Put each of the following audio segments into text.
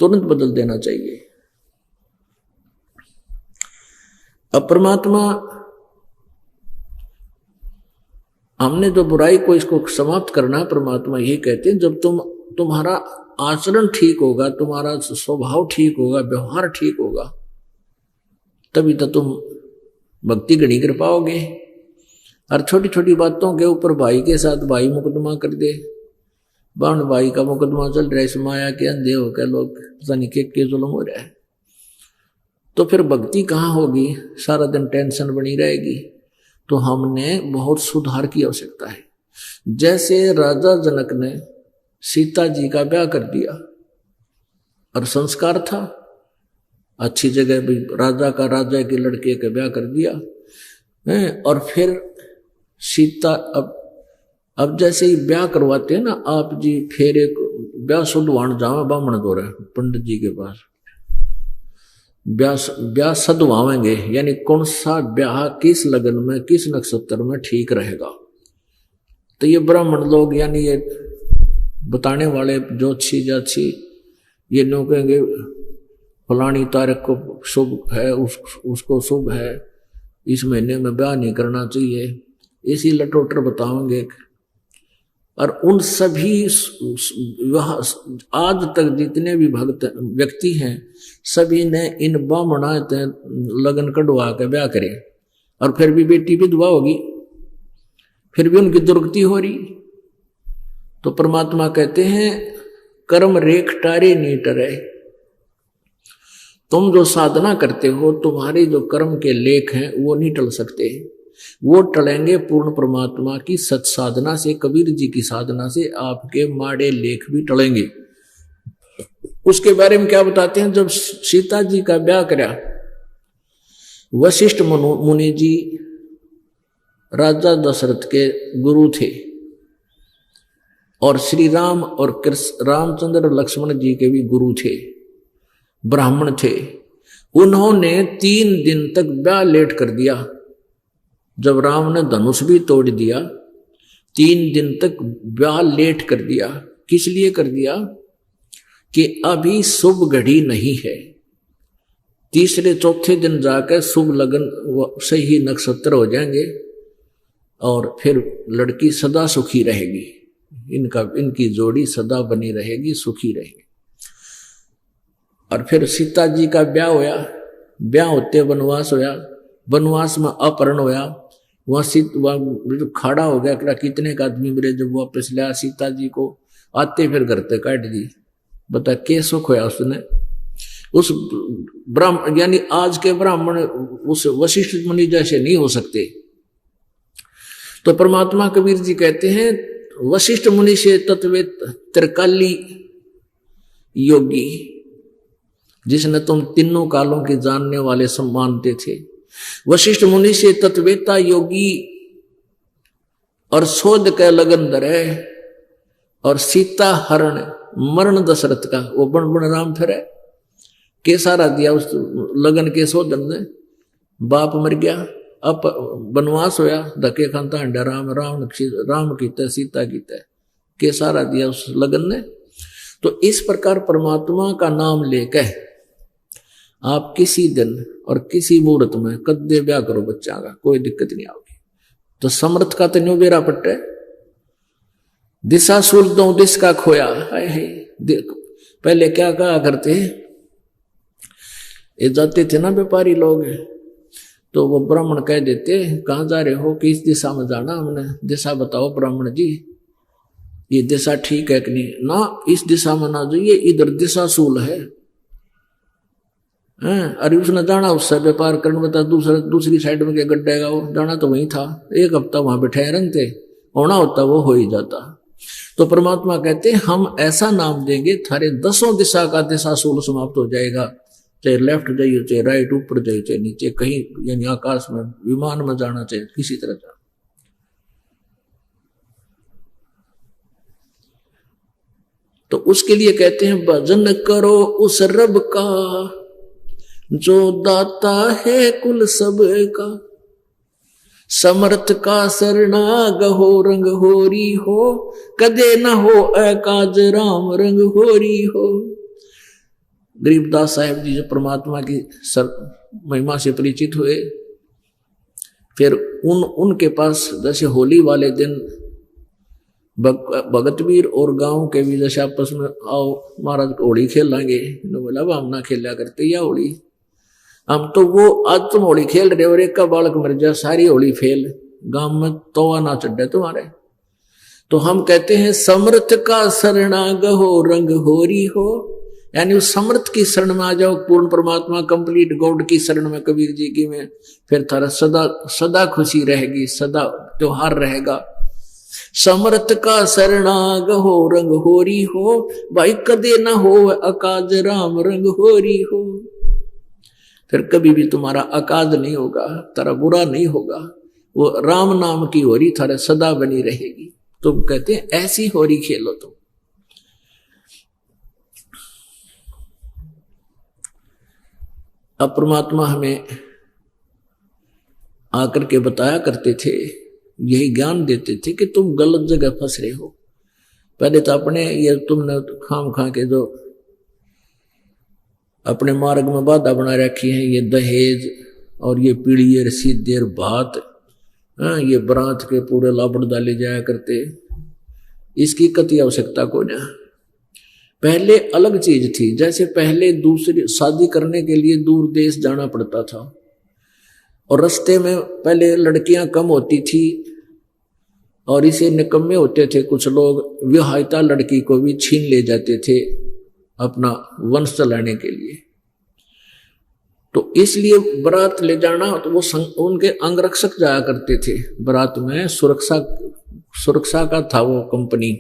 तुरंत बदल देना चाहिए। अब परमात्मा, हमने जो बुराई को इसको समाप्त करना, परमात्मा यही कहते हैं जब तुम्हारा आचरण ठीक होगा, तुम्हारा स्वभाव ठीक होगा, व्यवहार ठीक होगा, तभी तो तुम भक्ति गढ़ी कर पाओगे। और छोटी छोटी बातों के ऊपर भाई के साथ भाई मुकदमा कर दे, बाण भाई का मुकदमा चल रहा है, इस माया के अंधे होकर लोग पता नहीं के जुल्म हो रहा है, तो फिर भक्ति कहाँ होगी? सारा दिन टेंशन बनी रहेगी। तो हमने बहुत सुधार की आवश्यकता है। जैसे राजा जनक ने सीता जी का ब्याह कर दिया और संस्कार था, अच्छी जगह भी राजा के लड़के का ब्याह कर दिया है, और फिर सीता अब जैसे ही ब्याह करवाते हैं ना आप जी, फिर एक ब्याह शुद्धवान जावे ब्राह्मण दो रहे पंडित जी के पास, ब्याह सदवावेंगे, यानी कौन सा ब्याह किस लगन में किस नक्षत्र में ठीक रहेगा। तो ये ब्राह्मण लोग यानी ये बताने वाले ज्योतिषी जाछी ये नो कहेंगे फलानी तारीख को शुभ है, उसको शुभ है, इस महीने में ब्याह नहीं करना चाहिए, इसी लटोटर बताओगे। और उन सभी आज तक जितने भी भक्त व्यक्ति हैं सभी ने इन ब्राह्मणा लगन कढ़वा के ब्याह करे, और फिर भी बेटी विधवा होगी, फिर भी उनकी दुर्गति हो रही। तो परमात्मा कहते हैं कर्म रेख टारे नहीं टरे। तुम जो साधना करते हो, तुम्हारे जो कर्म के लेख हैं वो नहीं टल सकते, वो टलेंगे पूर्ण परमात्मा की सत साधना से, कबीर जी की साधना से आपके माड़े लेख भी टलेंगे। उसके बारे में क्या बताते हैं? जब सीता जी का ब्याह करा, वशिष्ठ मुनि जी राजा दशरथ के गुरु थे, और श्री राम और रामचंद्र लक्ष्मण जी के भी गुरु थे, ब्राह्मण थे। उन्होंने 3 दिन तक ब्याह लेट कर दिया। जब राम ने धनुष भी तोड़ दिया, 3 दिन तक ब्याह लेट कर दिया। किस लिए कर दिया? कि अभी शुभ घड़ी नहीं है, तीसरे चौथे दिन जाकर शुभ लगन सही नक्षत्र हो जाएंगे और फिर लड़की सदा सुखी रहेगी, इनकी जोड़ी सदा बनी रहेगी, सुखी रहेगी। और फिर सीता जी का ब्याह होया, ब्याह होते वनवास होया, वनवास में अपहरण होया, वहां खड़ा हो गया, कितने का आदमी मेरे जब वापस लाया सीता जी को, आते फिर घर पे काट दी। बता के सुख होया उसने, उस ब्राह्मण यानी आज के ब्राह्मण उस वशिष्ठ मुनि जैसे नहीं हो सकते। तो परमात्मा कबीर जी कहते हैं वशिष्ठ मुनि से तत्वेत त्रिकाली योगी, जिसने तुम तीनों कालों के जानने वाले सम्मानते थे। वशिष्ठ मुनि से तत्वेता योगी और शोध के लगन धरे, और सीता हरण मरण दशरथ का वो बण बण राम फिरे के सारा दिया उस लगन के शोधन ने। बाप मर गया, अब वनवास होया, धके खानता हंडा राम कीता सीता कीता के सारा दिया उस लगन ने। तो इस प्रकार परमात्मा का नाम लेकर आप किसी दिन और किसी मुहूर्त में कद्दे ब्याह करो बच्चा का, कोई दिक्कत नहीं आओगी। तो समर्थ का तो न्यू बेरा पट्टे, दिशा सूल दो दिश का खोया है। पहले क्या कहा करते, ये जाते थे ना व्यापारी लोग, तो वो ब्राह्मण कह देते कहाँ जा रहे हो, किस दिशा में जाना, हमने दिशा बताओ ब्राह्मण जी, ये दिशा ठीक है कि नहीं ना, इस दिशा में ना जाइए, इधर दिशा सूल है। अरे उसने जाना उससे व्यापार करने, बता दूसरी साइड में क्या गड्ढा का, वो जाना तो वही था, 1 हफ्ता वहां बैठे रहते, होना होता वो हो ही जाता। तो परमात्मा कहते हैं हम ऐसा नाम देंगे थारे 10 दिशा का दिशा सूल समाप्त हो जाएगा, चाहे लेफ्ट जाइए, चाहे राइट, ऊपर जाइए, चाहे नीचे, कहीं यानी आकाश में, विमान में जाना, चाहे किसी तरह जाना। तो उसके लिए कहते हैं भजन करो उस रब का जो दाता है कुल सब का, समर्थ का सरना गहो रंग होरी हो, कदे न हो अकाज राम रंग होरी हो। गरीबदास साहेब जी जो परमात्मा की महिमा से परिचित हुए, फिर उनके पास जैसे होली वाले दिन भगतवीर और गांव के भी जैसे आपस में आओ महाराज होली खेल लेंगे, बोला अब हम ना खेला करते या होली, हम तो वो आज तुम होली खेल रहे और एक का बालक मर जाए सारी होली फेल, गांव में तोवा ना चढ़े तुम्हारे। तो हम कहते हैं समर्थ का शरणाग हो रंग होरी हो, यानी उस समर्थ की शरण में आ जाओ, पूर्ण परमात्मा कंप्लीट गॉड की शरण में, कबीर जी की में, फिर थारा सदा सदा खुशी रहेगी, सदा त्योहार रहेगा। समर्थ का शरणाग हो रंग होरी हो, भाई कदे न हो अकाज राम रंग होरी हो, फिर कभी भी तुम्हारा अकाज नहीं होगा, तारा बुरा नहीं होगा, वो राम नाम की होरी थारा सदा बनी रहेगी। तुम कहते हैं ऐसी होरी खेलो तुम। अब परमात्मा हमें आकर के बताया करते थे, यही ज्ञान देते थे कि तुम गलत जगह फंस रहे हो। पहले तो अपने ये तुमने खाम खा के जो अपने मार्ग में बाधा बना रखी है, ये दहेज और ये पीढ़ी रसीद देर बात, ये बरात के पूरे लापड़ डाले जाया करते, इसकी कति आवश्यकता को ना। पहले अलग चीज थी, जैसे पहले दूसरी शादी करने के लिए दूर देश जाना पड़ता था और रास्ते में पहले लड़कियां कम होती थी और इसे निकम्मे होते थे कुछ लोग, विवाहिता लड़की को भी छीन ले जाते थे अपना वंश चलाने के लिए। तो इसलिए बारात ले जाना, तो वो उनके अंगरक्षक जाया करते थे बारात में, सुरक्षा का था वो कंपनी।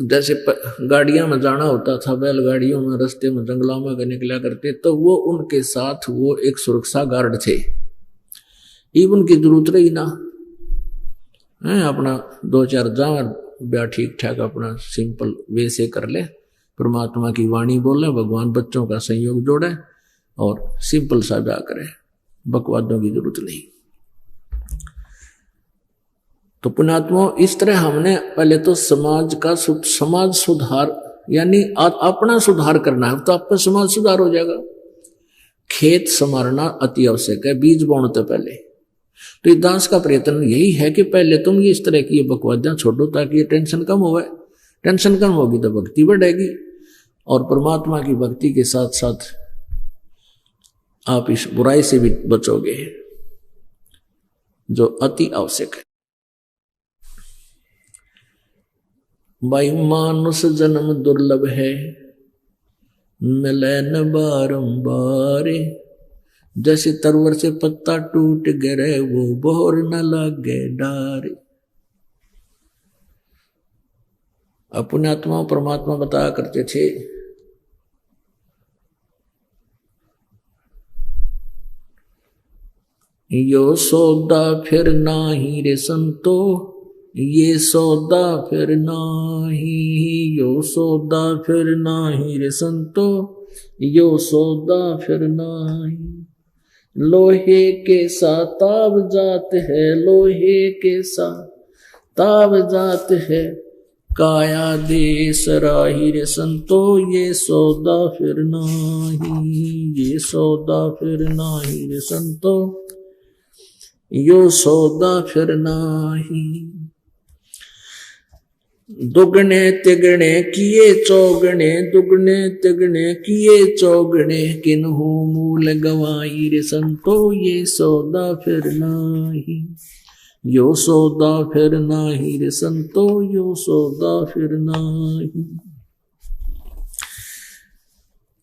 जैसे गाड़ियां में जाना होता था, बैलगाड़ियों में, रास्ते में जंगलों में निकला करते, तो वो उनके साथ वो एक सुरक्षा गार्ड थे। इवन की जरूरत रही ना, अपना 2-4 जावर ब्याह ठीक ठाक अपना सिंपल वे से कर ले, परमात्मा की वाणी बोले, भगवान बच्चों का संयोग जोड़े और सिंपल सा ब्याह करे, बकवादों की जरूरत नहीं। तो पुण्यात्मा, इस तरह हमने पहले तो समाज सुधार यानी अपना सुधार करना है, तो आपका समाज सुधार हो जाएगा। खेत संवारना अति आवश्यक है, बीज बोने पहले। तो ये दास का प्रयत्न यही है कि पहले तुम ये इस तरह की बकवादियां छोड़ो, ताकि ये टेंशन कम हो। टेंशन कम होगी तो भक्ति बढ़ेगी, और परमात्मा की भक्ति के साथ साथ आप इस बुराई से भी बचोगे जो अति आवश्यक है। भाई मानुष जन्म दुर्लभ है, मिले न बारंबार, जैसे तरवर से पत्ता टूट गिरे वो बोर न लगे डार। अपने आत्मा परमात्मा बताया करते थे, यो सौदा फिर नाही रे संतो, ये सौदा फिर नाही, यो सौदा फिर नाही रे संतो, यो सौदा फिर नाही। लोहे के साथ ताब जात है, लोहे के साथ ताब जात है, काया दे सराही रे संतो, ये सौदा फिर नाही, ये सौदा फिर नाही रे संतो, यो सौदा फिर नाही। दुगने तिगने किए चौगने, दुगने तिगने किए चौगने, किन्हू मूल गवाई रे संतो, ये सौदा फिर नाही, यो सौदा फिर नाही रे संतो, यो सौदा फिर नाही।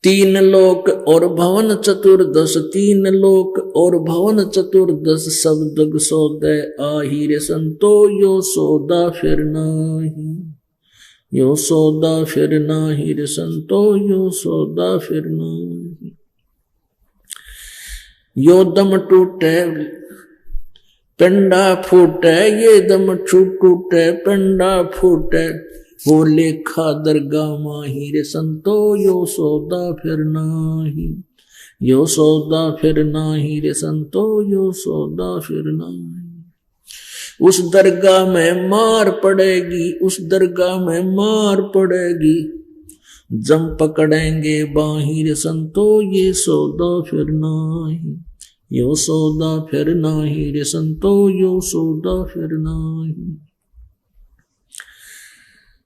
3 लोक और भवन चतुर्दश, 3 लोक और भवन चतुर्दश, सब दुग सौदे आही रे संतो, यो सौदा फिर नाही, यो सौदा फिर नाही रे संतो, यो सौदा फिर नाही। यो दम टूटे पिंडा फूटे, ये दम टूटे पिंडा फूटे, हो लेखा दरगाह माही रे संतो, यो सौदा फिर नाही, यो सौदा फिर नाही रे संतो, यो सौदा फिर नाही। उस दरगाह में मार पड़ेगी, उस दरगाह में मार पड़ेगी, जम पकड़ेंगे बाहिर संतो ये सौदा फिर नाही, यो सौदा फिर नाही रे संतो, यो सौदा फिर नाही।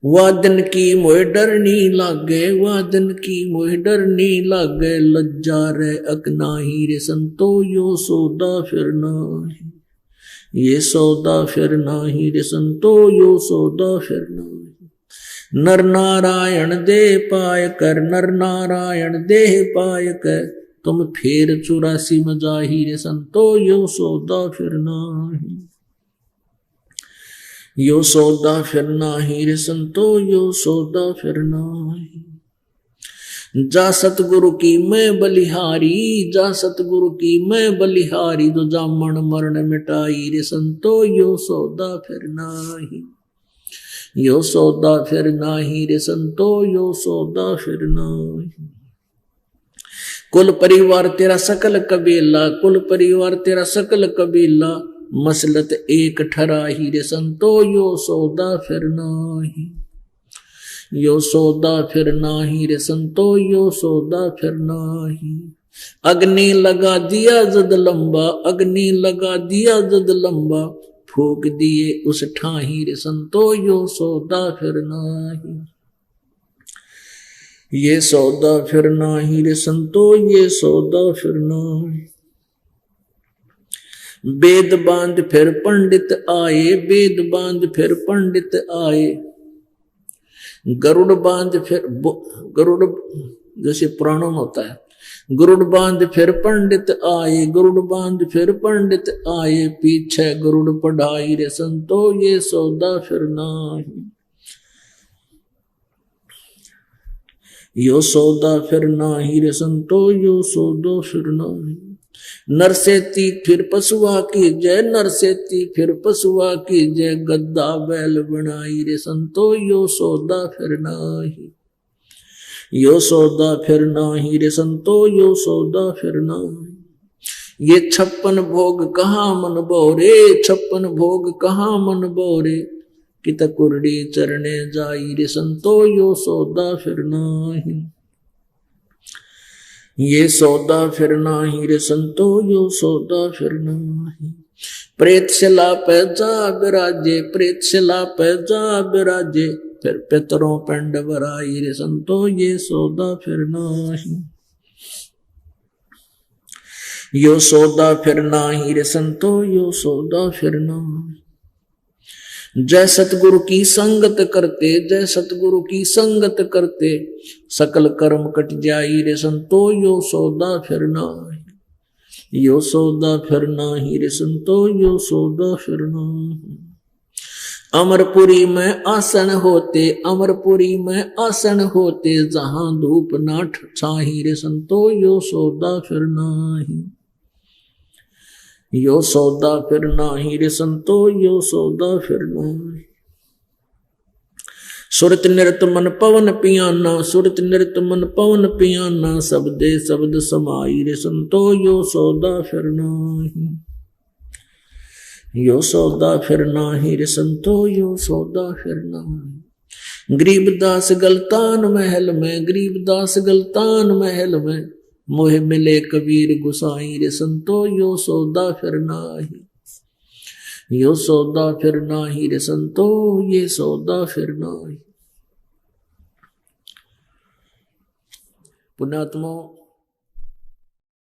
वादन की मोह डरनी लागे, वादन की मोह डरनी लागे, लज्जा रे अकनाही रे संतो, यो सौदा फिर नाही, ये सौदा फिर नाही रे संतो, यो सौदा फिर नाही। नर नारायण दे पाय कर, नर नारायण देह पाय कर, तुम फेर 84 में जाही रे संतो, यो सौदा फिर नाही, यो सौदा फिर नाही रे संतो, यो सौदा फिर नाही। जा सतगुरु की मैं बलिहारी, जा सतगुरु की मैं बलिहारी, तो जामन मरण मिटाई रे संतो, यो सौदा फिर नाही, यो सौदा फिर नाही रे संतो, यो सौदा फिर नाही। कुल परिवार तेरा सकल कबीला, कुल परिवार तेरा सकल कबीला, मसलत एक ठराही रे संतो, यो सौदा फिर नाही, यो सौदा फिर नाही रे संतो, यो सौदा फिर नाही। अग्नि लगा दिया जद लंबा, अग्नि लगा दिया जद लंबा, फूक दिए उस ठाही रे संतो, यो सौदा फिर नाही, ये सौदा फिर नाही रे संतो, ये सौदा फिर नाही। वेद बांध फिर पंडित आए, वेद बांध फिर पंडित आए, गरुड़ बांध फिर गरुड़ जैसे पुराणों में होता है, गरुड़ बांध फिर पंडित आए, गरुड़ बांध फिर पंडित आए, पीछे गरुड़ पढ़ाई रे संतो, ये सौदा फिर नाही, यो सौदा फिर नाही रे संतो, यो सौदा फिर नाही। नर से ती फिर पशुआ की जय, नर से ती फिर पशुआ की जय, गद्दा बैल बनाई रे संतो, यो सौदा फिर नाही, यो सौदा फिर नाही रे संतो, यो सौदा फिर नाही। ये 56 भोग कहाँ मन बोरे, 56 भोग कहाँ मन बोरे, कित कुरडी चरणे जाई रे संतो, यो सौदा फिर नाही, ये सौदा फिर नाही रे संतो, यो सौदा फिर नाही। प्रेत शिला पे जा बिराजे, प्रेत शिला पे जा बिराजे, फिर पितरों पिंड भराई रे संतो, ये सौदा फिर नाही, यो सौदा फिर नाही रे संतो, यो सौदा फिर नाही। जय सतगुरु की संगत करते, जय सतगुरु की संगत करते, सकल कर्म कट जाई रे संतो, यो सौदा फिर नाही, यो सौदा फिर नाही रे संतो, यो सौदा फिर नाही। अमरपुरी में आसन होते, अमरपुरी में आसन होते, जहां धूप ना छाही रे संतो, यो सौदा फिर नाही, यो सौदा फिर नाही रे संतो, यो सौदा फिर नाही। सुरत नृत मन पवन पियाना, सुरत नृत मन पवन पियाना, शब्दे शब्द समाई रे संतो, यो सौदा फिर नाही, यो सौदा फिर नाही रे संतो, यो सौदा फिर नाही। गरीबदास गलतान महल में, गरीबदास गलतान महल में, मोह मिले कबीर गुसाई रे संतो, यो सौदा फिर नाही, यो सौदा फिर नाही रे संतो, ये सौदा फिर नाही। पुण्यात्मा